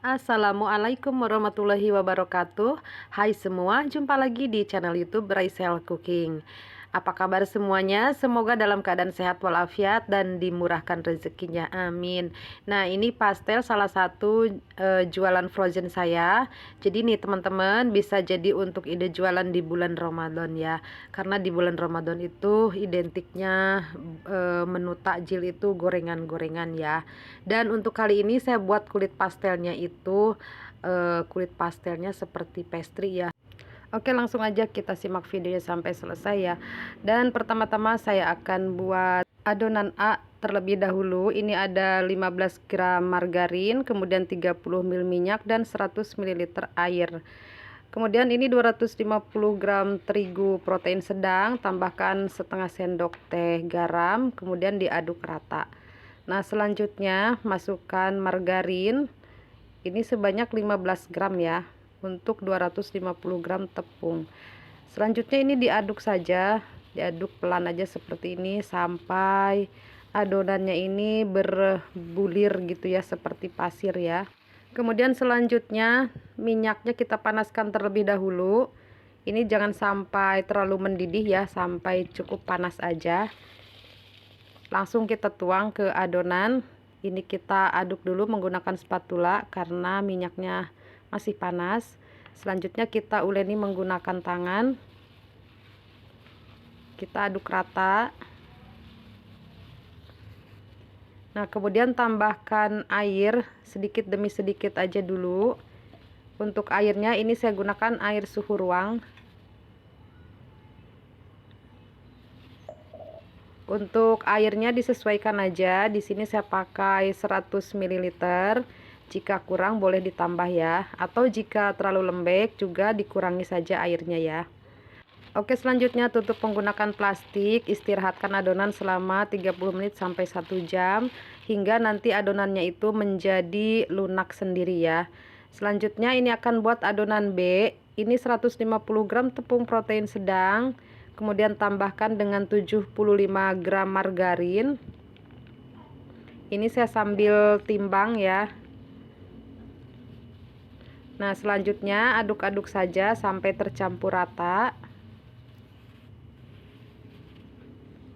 Assalamualaikum warahmatullahi wabarakatuh. Hai semua, jumpa lagi di channel YouTube Raisel Cooking. Apa kabar semuanya? Semoga dalam keadaan sehat walafiat dan dimurahkan rezekinya. Amin. Nah, ini pastel salah satu jualan frozen saya. Jadi nih teman-teman, bisa jadi untuk ide jualan di bulan Ramadan ya. Karena di bulan Ramadan itu identiknya menu takjil itu gorengan-gorengan ya. Dan untuk kali ini saya buat kulit pastelnya itu kulit pastelnya seperti pastry ya. Oke, langsung aja kita simak videonya sampai selesai ya. Dan pertama-tama saya akan buat adonan A terlebih dahulu. Ini ada 15 gram margarin, kemudian 30 ml minyak dan 100 ml air. Kemudian ini 250 gram terigu protein sedang, tambahkan setengah sendok teh garam, kemudian diaduk rata. Nah, selanjutnya masukkan margarin. Ini sebanyak 15 gram ya, untuk 250 gram tepung. Selanjutnya ini diaduk saja, diaduk pelan aja seperti ini sampai adonannya ini berbulir gitu ya, seperti pasir ya. Kemudian selanjutnya minyaknya kita panaskan terlebih dahulu. Ini jangan sampai terlalu mendidih ya, sampai cukup panas aja. Langsung kita tuang ke adonan. Ini kita aduk dulu menggunakan spatula karena minyaknya masih panas. Selanjutnya kita uleni menggunakan tangan. Kita aduk rata. Nah, kemudian tambahkan air sedikit demi sedikit aja dulu. Untuk airnya ini saya gunakan air suhu ruang. Untuk airnya disesuaikan aja. Di sini saya pakai 100 ml. Jika kurang boleh ditambah ya. Atau jika terlalu lembek juga dikurangi saja airnya ya. Oke, selanjutnya tutup menggunakan plastik. Istirahatkan adonan selama 30 menit sampai 1 jam hingga nanti adonannya itu menjadi lunak sendiri ya. Selanjutnya ini akan buat adonan B. Ini 150 gram tepung protein sedang. Kemudian tambahkan dengan 75 gram margarin. Ini saya sambil timbang ya. Nah, selanjutnya aduk-aduk saja sampai tercampur rata.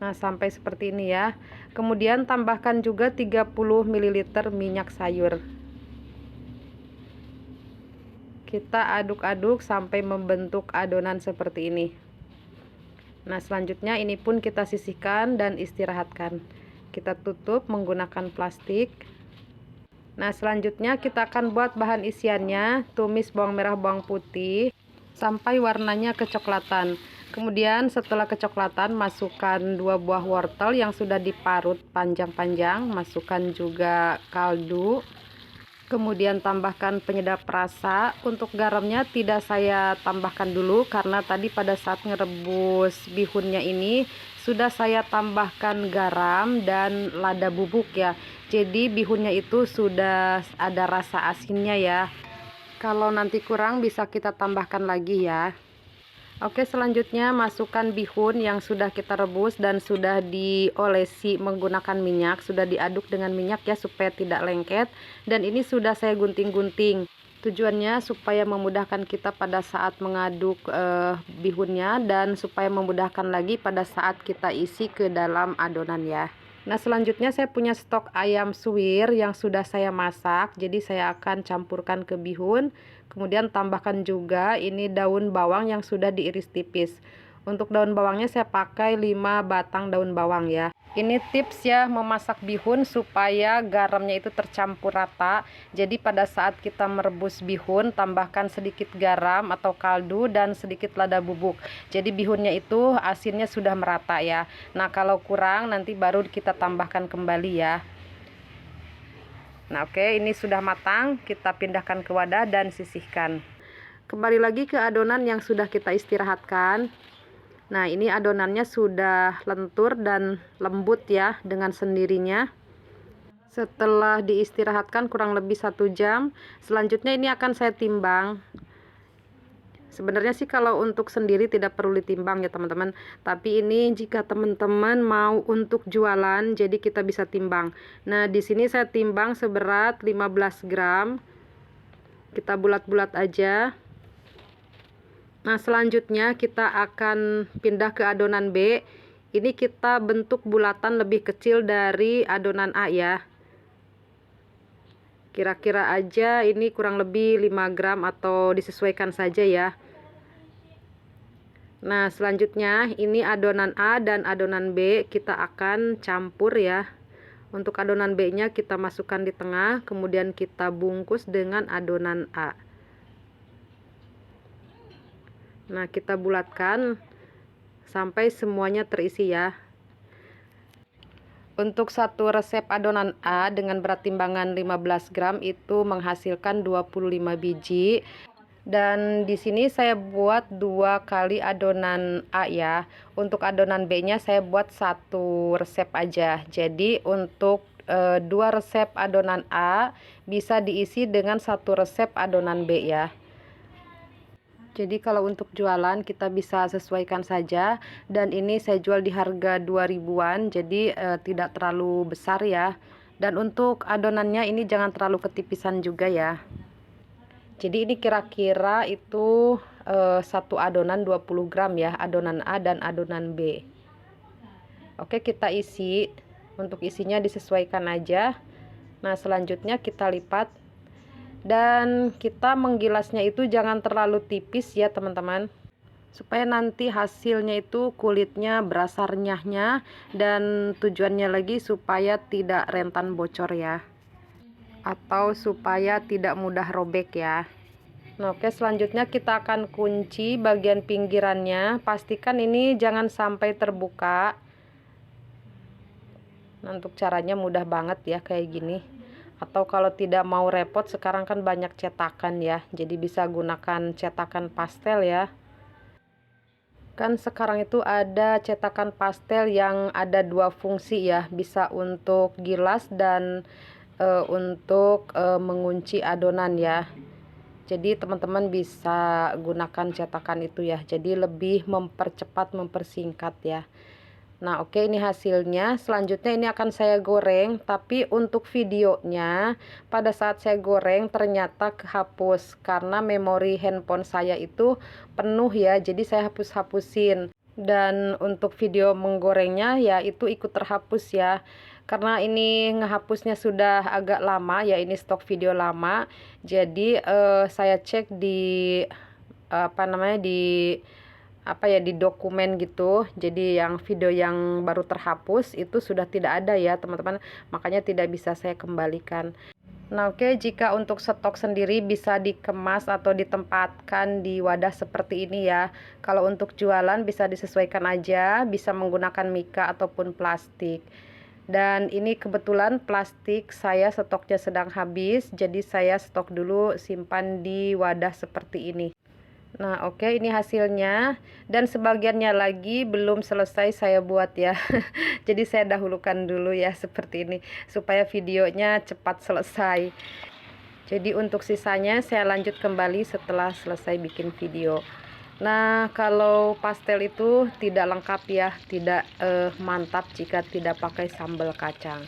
Nah, sampai seperti ini ya. Kemudian tambahkan juga 30 ml minyak sayur. Kita aduk-aduk sampai membentuk adonan seperti ini. Nah, selanjutnya ini pun kita sisihkan dan istirahatkan. Kita tutup menggunakan plastik. Nah, selanjutnya kita akan buat bahan isiannya. Tumis bawang merah, bawang putih sampai warnanya kecoklatan. Kemudian setelah kecoklatan masukkan 2 buah wortel yang sudah diparut panjang-panjang. Masukkan juga kaldu. Kemudian tambahkan penyedap rasa. Untuk garamnya tidak saya tambahkan dulu karena tadi pada saat ngerebus bihunnya ini sudah saya tambahkan garam dan lada bubuk ya. Jadi bihunnya itu sudah ada rasa asinnya ya. Kalau nanti kurang bisa kita tambahkan lagi ya. Oke, selanjutnya masukkan bihun yang sudah kita rebus dan sudah diolesi menggunakan minyak. Sudah diaduk dengan minyak ya supaya tidak lengket. Dan ini sudah saya gunting-gunting. Tujuannya supaya memudahkan kita pada saat mengaduk bihunnya dan supaya memudahkan lagi pada saat kita isi ke dalam adonan ya. Nah, selanjutnya saya punya stok ayam suwir yang sudah saya masak. Jadi saya akan campurkan ke bihun. Kemudian tambahkan juga ini daun bawang yang sudah diiris tipis. Untuk daun bawangnya saya pakai 5 batang daun bawang ya. Ini tips ya memasak bihun supaya garamnya itu tercampur rata. Jadi pada saat kita merebus bihun tambahkan sedikit garam atau kaldu dan sedikit lada bubuk. Jadi bihunnya itu asinnya sudah merata ya. Nah, kalau kurang nanti baru kita tambahkan kembali ya. Nah, oke, ini sudah matang. Kita pindahkan ke wadah dan sisihkan. Kembali lagi ke adonan yang sudah kita istirahatkan. Nah, ini adonannya sudah lentur dan lembut ya dengan sendirinya. Setelah diistirahatkan kurang lebih 1 jam, selanjutnya ini akan saya timbang. Sebenarnya sih kalau untuk sendiri tidak perlu ditimbang ya teman-teman. Tapi ini jika teman-teman mau untuk jualan, jadi kita bisa timbang. Nah, di sini saya timbang seberat 15 gram. Kita bulat-bulat aja. Nah, selanjutnya kita akan pindah ke adonan B. Ini kita bentuk bulatan lebih kecil dari adonan A ya. Kira-kira aja ini kurang lebih 5 gram atau disesuaikan saja ya. Nah, selanjutnya ini adonan A dan adonan B kita akan campur ya. Untuk adonan B-nya kita masukkan di tengah, kemudian kita bungkus dengan adonan A. Nah, kita bulatkan sampai semuanya terisi ya. Untuk satu resep adonan A dengan berat timbangan 15 gram itu menghasilkan 25 biji. Dan di sini saya buat 2 kali adonan A ya. Untuk adonan B-nya saya buat 1 resep aja. Jadi untuk 2 resep adonan A bisa diisi dengan 1 resep adonan B ya. Jadi kalau untuk jualan kita bisa sesuaikan saja, dan ini saya jual di harga 2000-an, jadi tidak terlalu besar ya. Dan untuk adonannya ini jangan terlalu ketipisan juga ya. Jadi ini kira-kira itu satu adonan 20 gram ya, adonan A dan adonan B. Oke, kita isi. Untuk isinya disesuaikan aja. Nah, selanjutnya kita lipat. Dan kita menggilasnya itu jangan terlalu tipis ya teman-teman. Supaya nanti hasilnya itu kulitnya berasa renyahnya. Dan tujuannya lagi supaya tidak rentan bocor ya. Atau supaya tidak mudah robek ya. Nah, oke, selanjutnya kita akan kunci bagian pinggirannya. Pastikan ini jangan sampai terbuka. Nah, untuk caranya mudah banget ya kayak gini. Atau kalau tidak mau repot, sekarang kan banyak cetakan ya. Jadi bisa gunakan cetakan pastel ya. Kan sekarang itu ada cetakan pastel yang ada 2 fungsi ya. Bisa untuk gilas dan untuk mengunci adonan ya. Jadi teman-teman bisa gunakan cetakan itu ya. Jadi lebih mempercepat, mempersingkat ya. Nah, oke, ini hasilnya. Selanjutnya ini akan saya goreng. Tapi untuk videonya pada saat saya goreng ternyata kehapus. Karena memori handphone saya itu penuh ya. Jadi saya hapus-hapusin. Dan untuk video menggorengnya ya itu ikut terhapus ya. Karena ini ngehapusnya sudah agak lama ya, ini stok video lama. Jadi saya cek di di dokumen gitu. Jadi yang video yang baru terhapus itu sudah tidak ada ya teman-teman. Makanya tidak bisa saya kembalikan. Nah, oke, jika untuk stok sendiri bisa dikemas atau ditempatkan di wadah seperti ini ya. Kalau untuk jualan bisa disesuaikan aja, bisa menggunakan mika ataupun plastik. Dan ini kebetulan plastik saya stoknya sedang habis, jadi saya stok dulu simpan di wadah seperti ini. Nah, oke, ini hasilnya. Dan sebagiannya lagi belum selesai saya buat ya. Jadi saya dahulukan dulu ya seperti ini supaya videonya cepat selesai. Jadi untuk sisanya saya lanjut kembali setelah selesai bikin video. Nah, kalau pastel itu tidak lengkap ya, tidak mantap jika tidak pakai sambal kacang.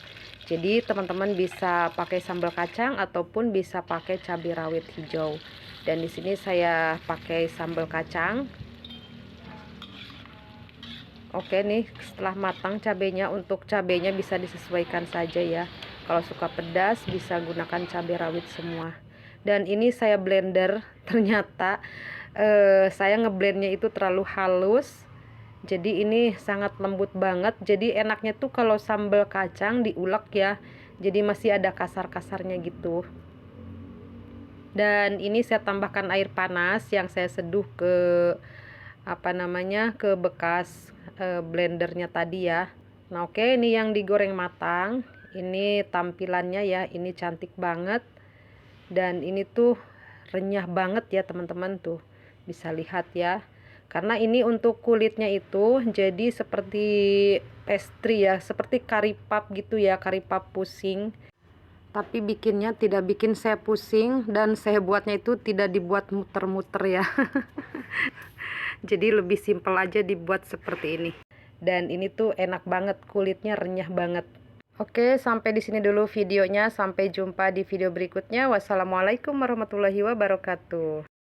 Jadi teman-teman bisa pakai sambal kacang ataupun bisa pakai cabai rawit hijau. Dan di sini saya pakai sambal kacang. Oke nih, setelah matang cabenya, untuk cabenya bisa disesuaikan saja ya. Kalau suka pedas bisa gunakan cabai rawit semua. Dan ini saya blender, ternyata saya ngeblendnya itu terlalu halus. Jadi ini sangat lembut banget. Jadi enaknya tuh kalau sambal kacang diulek ya. Jadi masih ada kasar-kasarnya gitu. Dan ini saya tambahkan air panas yang saya seduh ke ke bekas blendernya tadi ya. Nah, oke, ini yang digoreng matang. Ini tampilannya ya, ini cantik banget. Dan ini tuh renyah banget ya teman-teman tuh. Bisa lihat ya. Karena ini untuk kulitnya itu jadi seperti pastry ya, seperti karipap gitu ya, karipap pusing. Tapi bikinnya tidak bikin saya pusing, dan saya buatnya itu tidak dibuat muter-muter ya. Jadi lebih simpel aja dibuat seperti ini. Dan ini tuh enak banget, kulitnya renyah banget. Oke, sampai di sini dulu videonya. Sampai jumpa di video berikutnya. Wassalamualaikum warahmatullahi wabarakatuh.